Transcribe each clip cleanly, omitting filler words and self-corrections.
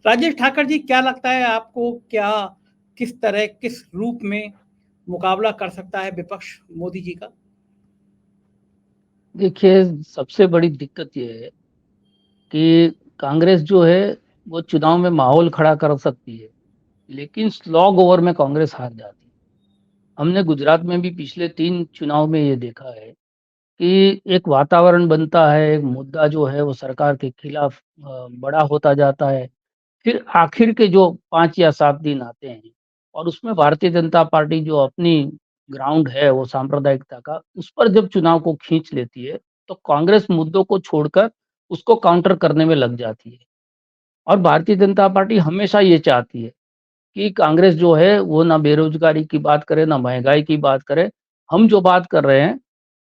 राजेश ठाकर जी, क्या लगता है आपको, क्या किस तरह, किस रूप में मुकाबला कर सकता है विपक्ष मोदी जी का? देखिए, सबसे बड़ी दिक्कत ये है कि कांग्रेस जो है वो चुनाव में माहौल खड़ा कर सकती है, लेकिन स्लॉग ओवर में कांग्रेस हार जाती है। हमने गुजरात में भी पिछले 3 चुनाव में ये देखा है कि एक वातावरण बनता है, एक मुद्दा जो है वो सरकार के खिलाफ बड़ा होता जाता है। फिर आखिर के जो 5 या 7 दिन आते हैं और उसमें भारतीय जनता पार्टी जो अपनी ग्राउंड है वो सांप्रदायिकता का, उस पर जब चुनाव को खींच लेती है, तो कांग्रेस मुद्दों को छोड़कर उसको काउंटर करने में लग जाती है। और भारतीय जनता पार्टी हमेशा ये चाहती है कि कांग्रेस जो है वो ना बेरोजगारी की बात करे, ना महंगाई की बात करे। हम जो बात कर रहे हैं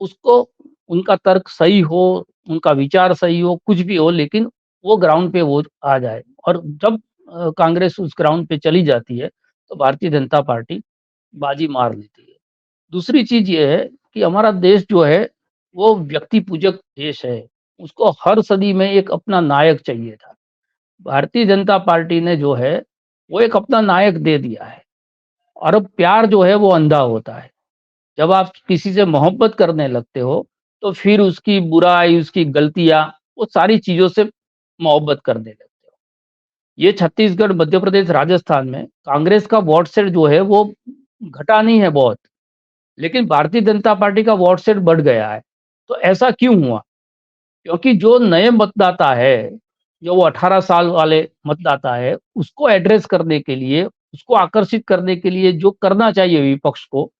उसको, उनका तर्क सही हो, उनका विचार सही हो, कुछ भी हो, लेकिन वो ग्राउंड पे वो आ जाए। और जब कांग्रेस उस ग्राउंड पे चली जाती है, तो भारतीय जनता पार्टी बाजी मार लेती है। दूसरी चीज़ ये है कि हमारा देश जो है, वो व्यक्ति पूजक देश है। उसको हर सदी में एक अपना नायक चाहिए था। भारतीय जनता पार्टी ने जो है, वो एक अपना नायक दे दिया है। और अब प्यार जो है वो अंधा होता है। जब आप किसी से मोहब्बत करने लगते हो, तो फिर उसकी बुराई, उसकी गलतियाँ, वो सारी चीज़ों से मोहब्बत करने लगते हो। ये छत्तीसगढ़, मध्य प्रदेश, राजस्थान में कांग्रेस का वोट शेयर जो है वो घटा नहीं है बहुत, लेकिन भारतीय जनता पार्टी का वोट शेयर बढ़ गया है। तो ऐसा क्यों हुआ? क्योंकि जो नए मतदाता है, जो वो 18 साल वाले मतदाता है, उसको एड्रेस करने के लिए, उसको आकर्षित करने के लिए जो करना चाहिए विपक्ष को,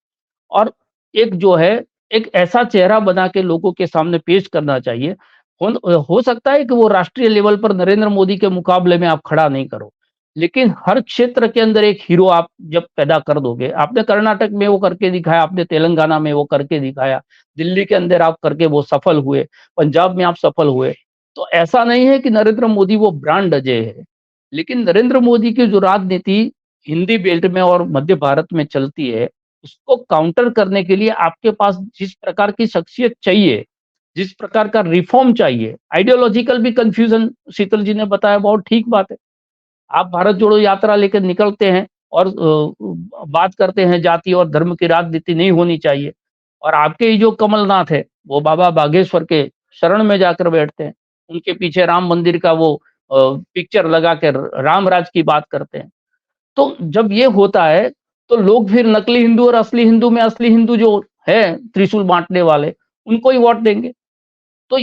और एक जो है, एक ऐसा चेहरा बना के लोगों के सामने पेश करना चाहिए। हो सकता है कि वो राष्ट्रीय लेवल पर नरेंद्र मोदी के मुकाबले में आप खड़ा नहीं करो, लेकिन हर क्षेत्र के अंदर एक हीरो आप जब पैदा कर दोगे, आपने कर्नाटक में वो करके दिखाया, आपने तेलंगाना में वो करके दिखाया, दिल्ली के अंदर आप करके वो सफल हुए, पंजाब में आप सफल हुए। तो ऐसा नहीं है कि नरेंद्र मोदी वो ब्रांड अजय है, लेकिन नरेंद्र मोदी की जो राजनीति हिंदी बेल्ट में और मध्य भारत में चलती है, उसको काउंटर करने के लिए आपके पास जिस प्रकार की शख्सियत चाहिए, जिस प्रकार का रिफॉर्म चाहिए, आइडियोलॉजिकल भी कंफ्यूजन शीतल जी ने बताया, बहुत ठीक बात है। आप भारत जोड़ो यात्रा लेकर निकलते हैं और बात करते हैं जाति और धर्म की राजनीति नहीं होनी चाहिए, और आपके ही जो कमलनाथ है, वो बाबा बागेश्वर के शरण में जाकर बैठते हैं। उनके पीछे राम मंदिर का वो पिक्चर लगा के राम राज की बात करते हैं। तो जब ये होता है, तो लोग फिर नकली हिंदू और असली हिंदू में, असली हिंदू जो है त्रिशूल बाँटने वाले, उनको ही वोट देंगे। तो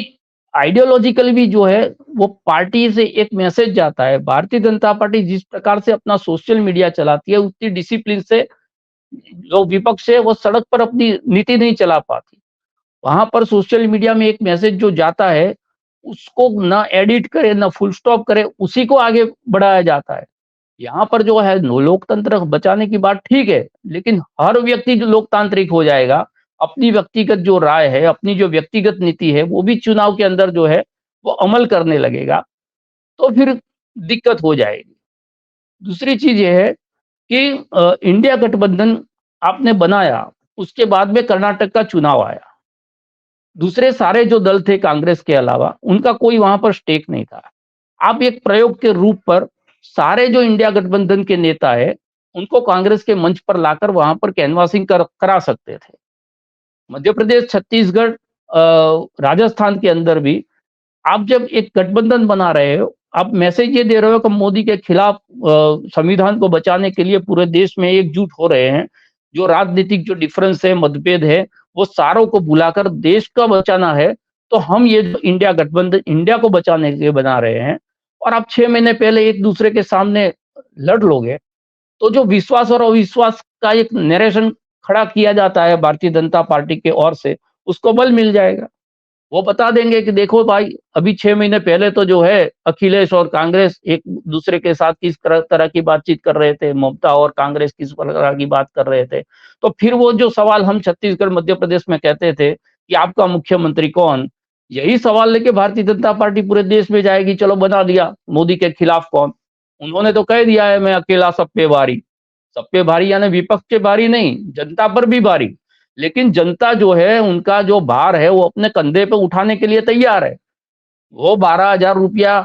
आइडियोलॉजिकल भी जो है, वो पार्टी से एक मैसेज जाता है। भारतीय जनता पार्टी जिस प्रकार से अपना सोशल मीडिया चलाती है, उतनी डिसिप्लिन से जो विपक्ष है, वो सड़क पर अपनी नीति नहीं चला पाती। वहाँ पर सोशल मीडिया में एक मैसेज जो जाता है, उसको ना एडिट करे, ना फुल स्टॉप करे, उसी को आगे बढ़ाया जाता है। यहाँ पर जो है नो लोकतंत्र बचाने की बात ठीक है, लेकिन हर व्यक्ति जो लोकतांत्रिक हो जाएगा, अपनी व्यक्तिगत जो राय है, अपनी जो व्यक्तिगत नीति है, वो भी चुनाव के अंदर जो है, वो अमल करने लगेगा, तो फिर दिक्कत हो जाएगी। दूसरी चीज़ ये है कि इंडिया गठबंधन आपने बनाया, उसके बाद में कर्नाटक का चुनाव आया। दूसरे सारे जो दल थे कांग्रेस के अलावा, उनका कोई वहाँ पर स्टेक नहीं था। आप एक प्रयोग के रूप पर सारे जो इंडिया गठबंधन के नेता है, उनको कांग्रेस के मंच पर लाकर वहाँ पर कैनवासिंग करा सकते थे। मध्य प्रदेश, छत्तीसगढ़, राजस्थान के अंदर भी आप जब एक गठबंधन बना रहे हो, आप मैसेज ये दे रहे हो कि मोदी के खिलाफ संविधान को बचाने के लिए पूरे देश में एकजुट हो रहे हैं। जो राजनीतिक जो डिफरेंस है, मतभेद है, वो सारों को बुलाकर देश का बचाना है। तो हम ये जो इंडिया गठबंधन इंडिया को बचाने के लिए बना रहे हैं, और आप 6 महीने पहले एक दूसरे के सामने लड़ लोगे, तो जो विश्वास और अविश्वास का एक नरेशन खड़ा किया जाता है भारतीय जनता पार्टी के ओर से, उसको बल मिल जाएगा। वो बता देंगे कि देखो भाई, अभी 6 महीने पहले तो जो है अखिलेश और कांग्रेस एक दूसरे के साथ किस तरह की बातचीत कर रहे थे, ममता और कांग्रेस किस प्रकार की बात कर रहे थे। तो फिर वो जो सवाल हम छत्तीसगढ़, मध्य प्रदेश में कहते थे कि आपका मुख्यमंत्री कौन, यही सवाल लेके भारतीय जनता पार्टी पूरे देश में जाएगी। चलो बना दिया, मोदी के खिलाफ कौन? उन्होंने तो कह दिया है, मैं अकेला सब पे भारी। सब पे भारी यानी विपक्ष के भारी नहीं, जनता पर भी भारी। लेकिन जनता जो है, उनका जो भार है, वो अपने कंधे पे उठाने के लिए तैयार है। वो 12,000 रुपया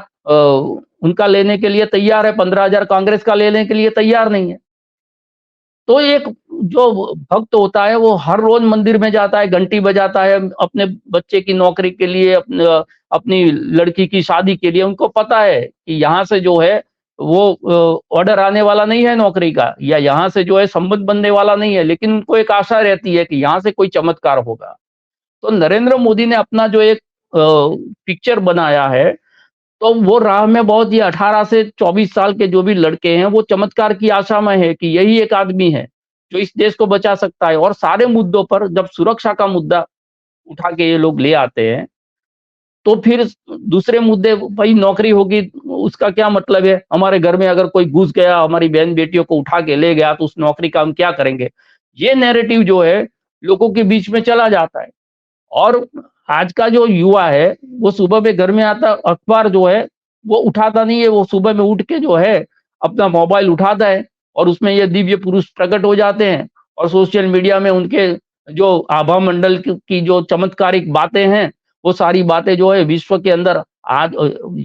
उनका लेने के लिए तैयार है, 15,000 कांग्रेस का लेने के लिए तैयार नहीं है। तो एक जो भक्त होता है वो हर रोज मंदिर में जाता है, घंटी बजाता है अपने बच्चे की नौकरी के लिए, अपनी लड़की की शादी के लिए। उनको पता है कि यहाँ से जो है वो ऑर्डर आने वाला नहीं है नौकरी का, या यहाँ से जो है संबंध बनने वाला नहीं है, लेकिन उनको एक आशा रहती है कि यहाँ से कोई चमत्कार होगा। तो नरेंद्र मोदी ने अपना जो एक पिक्चर बनाया है, तो वो राह में बहुत ही 18 से 24 साल के जो भी लड़के हैं, वो चमत्कार की आशा में है कि यही एक आदमी है जो इस देश को बचा सकता है। और सारे मुद्दों पर जब सुरक्षा का मुद्दा उठा के ये लोग ले आते हैं, तो फिर दूसरे मुद्दे, भाई नौकरी होगी उसका क्या मतलब है? हमारे घर में अगर कोई घुस गया, हमारी बहन बेटियों को उठा के ले गया, तो उस नौकरी का हम क्या करेंगे? ये नैरेटिव जो है लोगों के बीच में चला जाता है। और आज का जो युवा है, वो सुबह में घर में आता, अखबार जो है वो उठाता नहीं है, वो सुबह में उठ के जो है अपना मोबाइल उठाता है, और उसमें ये दिव्य पुरुष प्रकट हो जाते हैं, और सोशल मीडिया में उनके जो आभा मंडल की जो चमत्कारिक बातें हैं, वो सारी बातें जो है विश्व के अंदर आज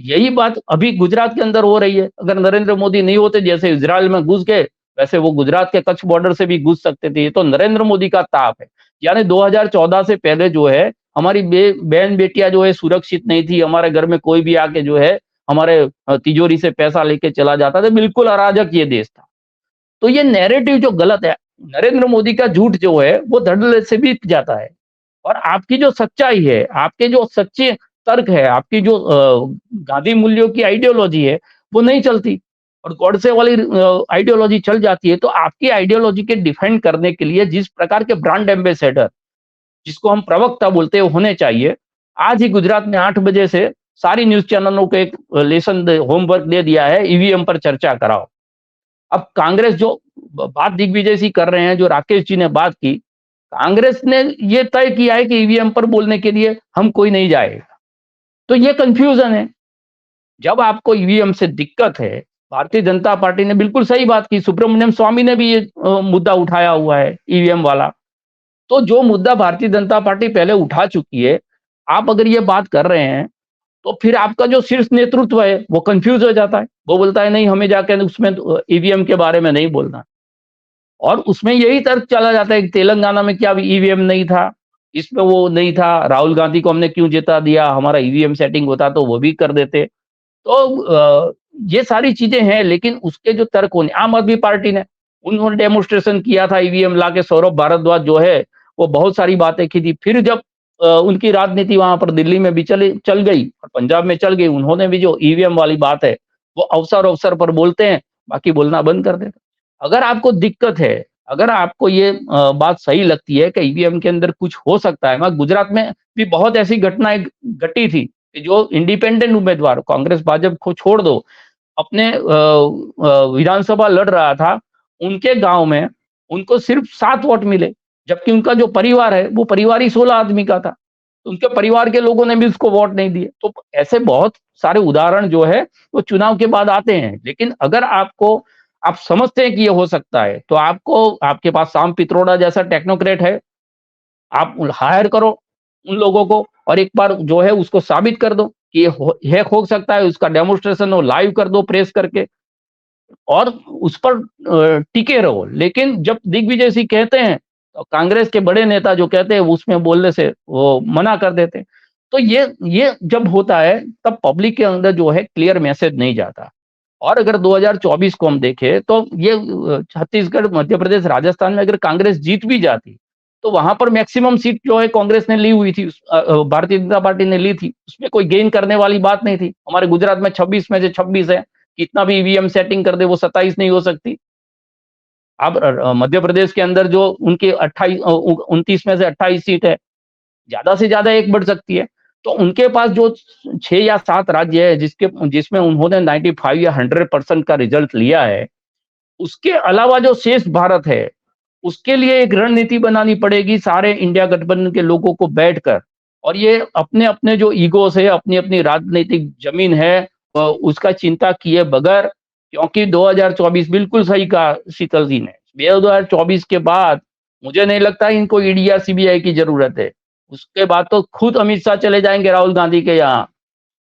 यही बात अभी गुजरात के अंदर हो रही है। अगर नरेंद्र मोदी नहीं होते, जैसे इजराइल में घुस गए, वैसे वो गुजरात के कच्छ बॉर्डर से भी घुस सकते थे। ये तो नरेंद्र मोदी का ताप है। यानी 2014 से पहले जो है हमारी बहन बेटियां जो है सुरक्षित नहीं थी, हमारे घर में कोई भी आके जो है हमारे तिजोरी से पैसा लेके चला जाता था, बिल्कुल अराजक ये देश था। तो ये नैरेटिव जो गलत है, नरेंद्र मोदी का झूठ जो है वो धड़ल्ले से बीत जाता है, और आपकी जो सच्चाई है, आपके जो सच्चे तर्क है, आपकी जो गांधी मूल्यों की आइडियोलॉजी है, वो नहीं चलती, और गॉडसे वाली आइडियोलॉजी चल जाती है। तो आपकी आइडियोलॉजी के डिफेंड करने के लिए जिस प्रकार के ब्रांड एम्बेसडर, जिसको हम प्रवक्ता बोलते हैं, होने चाहिए। आज ही गुजरात में 8 बजे से सारी न्यूज़ चैनलों को एक लेसन होमवर्क दे दिया है, ईवीएम पर चर्चा कराओ। अब कांग्रेस जो बात दिग्विजय सिंह कर रहे हैं, जो राकेश जी ने बात की, कांग्रेस ने ये तय किया है कि ईवीएम पर बोलने के लिए हम कोई नहीं जाएगा। तो ये कन्फ्यूजन है। जब आपको ईवीएम से दिक्कत है, भारतीय जनता पार्टी ने बिल्कुल सही बात की, सुब्रमण्यम स्वामी ने भी ये मुद्दा उठाया हुआ है ईवीएम वाला। तो जो मुद्दा भारतीय जनता पार्टी पहले उठा चुकी है, आप अगर ये बात कर रहे हैं, तो फिर आपका जो शीर्ष नेतृत्व है वो कंफ्यूज हो जाता है। वो बोलता है नहीं, हमें जाकर उसमें ईवीएम के बारे में नहीं बोलना। और उसमें यही तर्क चला जाता है कि तेलंगाना में क्या ईवीएम नहीं था, इसमें वो नहीं था, राहुल गांधी को हमने क्यों जिता दिया, हमारा ईवीएम सेटिंग होता तो वो भी कर देते। तो ये सारी चीजें हैं, लेकिन उसके जो तर्क होने, आम आदमी पार्टी ने, उन्होंने डेमोन्स्ट्रेशन किया था ईवीएम लाके, सौरभ भारद्वाज जो है वो बहुत सारी बातें की थी। फिर जब उनकी राजनीति वहां पर दिल्ली में भी चल गई और पंजाब में चल गई, उन्होंने भी जो ईवीएम वाली बात है वो अवसर अवसर पर बोलते हैं, बाकी बोलना बंद कर देते। अगर आपको दिक्कत है, अगर आपको ये बात सही लगती है कि ईवीएम के अंदर कुछ हो सकता है, मैं गुजरात में भी बहुत ऐसी घटनाएं घटी थी कि जो इंडिपेंडेंट उम्मीदवार, कांग्रेस भाजपा को छोड़ दो, अपने विधानसभा लड़ रहा था, उनके गांव में उनको सिर्फ 7 वोट मिले, जबकि उनका जो परिवार है वो परिवार ही 16 आदमी का था। तो उनके परिवार के लोगों ने भी उसको वोट नहीं दिए। तो ऐसे बहुत सारे उदाहरण जो है वो चुनाव के बाद आते हैं। लेकिन अगर आप समझते हैं कि ये हो सकता है, तो आपके पास शाम पित्रोड़ा जैसा टेक्नोक्रेट है, आप हायर करो उन लोगों को, और एक बार जो है उसको साबित कर दो कि ये हो सकता है, उसका डेमोन्स्ट्रेशन हो, लाइव कर दो प्रेस करके, और उस पर टिके रहो। लेकिन जब दिग्विजय सिंह कहते हैं, तो कांग्रेस के बड़े नेता जो कहते हैं उसमें बोलने से वो मना कर देते हैं। तो ये जब होता है, तब पब्लिक के अंदर जो है क्लियर मैसेज नहीं जाता। और अगर 2024 को हम देखें, तो ये छत्तीसगढ़, मध्य प्रदेश, राजस्थान में अगर कांग्रेस जीत भी जाती, तो वहां पर मैक्सिमम सीट जो है कांग्रेस ने ली हुई थी, भारतीय जनता पार्टी ने ली थी, उसमें कोई गेन करने वाली बात नहीं थी। हमारे गुजरात में 26 में से 26 है, कितना भी ईवीएम सेटिंग कर दे वो 27 नहीं हो सकती। अब मध्य प्रदेश के अंदर जो उनके 29 में से 28 सीट है, ज्यादा से ज्यादा एक बढ़ सकती है। तो उनके पास जो 6 या 7 राज्य है जिसमें उन्होंने 95 या 100% का रिजल्ट लिया है, उसके अलावा जो शेष भारत है, उसके लिए एक रणनीति बनानी पड़ेगी सारे इंडिया गठबंधन के लोगों को बैठकर। और ये अपने-अपने जो ईगोस है, अपनी-अपनी राजनीतिक जमीन है, उसका चिंता किए बगैर, क्योंकि 2024 बिल्कुल सही कहा शीतल जी ने, 2024 के बाद मुझे नहीं लगता इनको ईडी या सीबीआई की जरूरत है। उसके बाद तो खुद अमित शाह चले जाएंगे राहुल गांधी के यहाँ,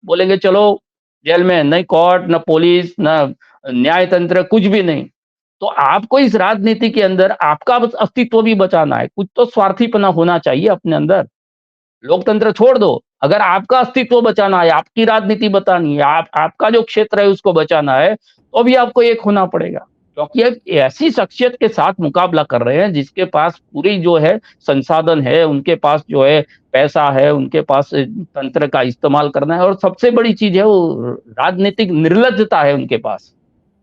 बोलेंगे चलो जेल में, न कोर्ट, न पुलिस, न न्याय तंत्र, कुछ भी नहीं। तो आपको इस राजनीति के अंदर आपका अस्तित्व भी बचाना है, कुछ तो स्वार्थीपना होना चाहिए अपने अंदर। लोकतंत्र छोड़ दो, अगर आपका अस्तित्व बचाना है, आपकी राजनीति बतानी है, आपका जो क्षेत्र है उसको बचाना है, तो भी आपको एक होना पड़ेगा। क्योंकि एक ऐसी शख्सियत के साथ मुकाबला कर रहे हैं जिसके पास पूरी जो है संसाधन है, उनके पास जो है पैसा है, उनके पास तंत्र का इस्तेमाल करना है, और सबसे बड़ी चीज़ है वो राजनीतिक निर्लज्जता है उनके पास।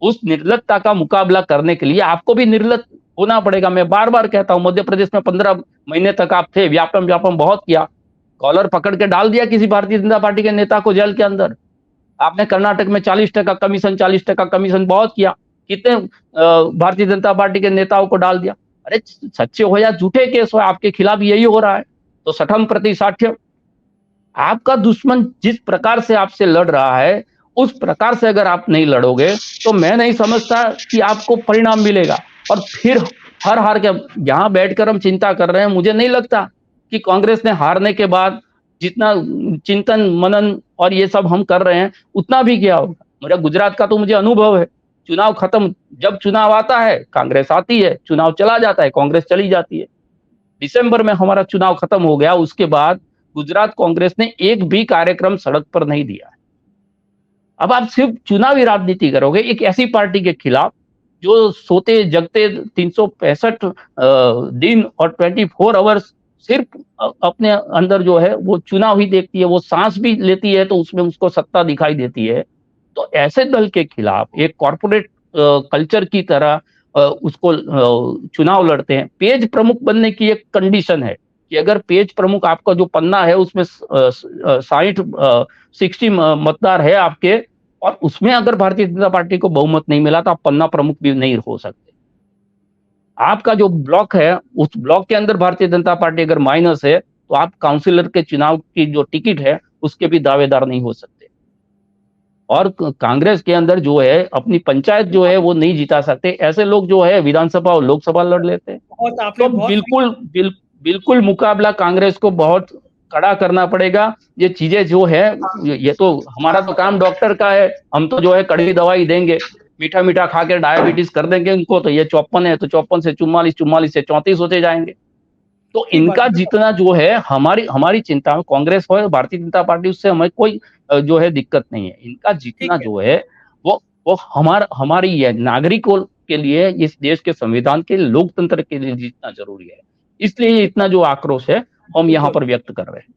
उस निर्लजता का मुकाबला करने के लिए आपको भी निर्लज होना पड़ेगा। मैं बार-बार कहता हूँ, मध्य प्रदेश में 15 महीने तक आप थे, व्यापम बहुत किया। कॉलर पकड़ के डाल दिया किसी भारतीय जनता पार्टी के नेता को जेल के अंदर। आपने कर्नाटक में 40% कमीशन, 40% कमीशन बहुत किया। कितने भारतीय जनता पार्टी के नेताओं को डाल दिया। अरे सच्चे हो या झूठे केस हो, आपके खिलाफ यही हो रहा है। तो सठम प्रति साठ्यम। आपका दुश्मन जिस प्रकार से आपसे लड़ रहा है, उस प्रकार से अगर आप नहीं लड़ोगे, तो मैं नहीं समझता कि आपको परिणाम मिलेगा। और फिर हार के यहाँ बैठकर हम चिंता कर रहे हैं, मुझे नहीं लगता कि कांग्रेस ने हारने के बाद जितना चिंतन मनन और ये सब हम कर रहे हैं, उतना भी किया होगा। मेरा गुजरात का तो मुझे अनुभव है। चुनाव खत्म, जब चुनाव आता है कांग्रेस आती है, चुनाव चला जाता है कांग्रेस चली जाती है। दिसंबर में हमारा चुनाव खत्म हो गया, उसके बाद गुजरात कांग्रेस ने एक भी कार्यक्रम सड़क पर नहीं दिया। अब आप सिर्फ चुनावी राजनीति करोगे एक ऐसी पार्टी के खिलाफ जो सोते जगते 365 दिन और 24 आवर्स सिर्फ अपने अंदर जो है वो चुनाव ही देखती है, वो सांस भी लेती है तो उसमें उसको सत्ता दिखाई देती है। तो ऐसे दल के खिलाफ एक कॉर्पोरेट कल्चर की तरह उसको चुनाव लड़ते हैं। पेज प्रमुख बनने की एक कंडीशन है कि अगर पेज प्रमुख आपका जो पन्ना है उसमें 60 मतदार है आपके, और उसमें अगर भारतीय जनता पार्टी को बहुमत नहीं मिला तो आप पन्ना प्रमुख भी नहीं हो सकते। आपका जो ब्लॉक है उस ब्लॉक के अंदर भारतीय जनता पार्टी अगर माइनस है तो आप काउंसिलर के चुनाव की जो टिकट है उसके भी दावेदार नहीं हो सकते। और कांग्रेस के अंदर जो है अपनी पंचायत जो है वो नहीं जिता सकते, ऐसे लोग जो है विधानसभा और लोकसभा लड़ लेते हैं। बहुत तो आपने बहुत बिल्कुल मुकाबला कांग्रेस को बहुत कड़ा करना पड़ेगा। ये चीजें जो है ये तो हमारा तो काम डॉक्टर का है, हम तो जो है कड़वी दवाई देंगे, मीठा मीठा खा के डायबिटीज कर देंगे उनको। तो ये 54 है तो 54 से 44, 44 से 34 होते जाएंगे। तो सही बात इनका है। जितना जो है हमारी चिंता में कांग्रेस हो भारतीय जनता पार्टी, उससे हमें कोई जो है दिक्कत नहीं है। इनका ठीक जितना है। जो है वो हमारी है नागरिकों के लिए, इस देश के संविधान के लोकतंत्र के लिए जितना जरूरी है, इसलिए इतना जो आक्रोश है हम यहाँ बिल्कुल। पर व्यक्त कर रहे हैं।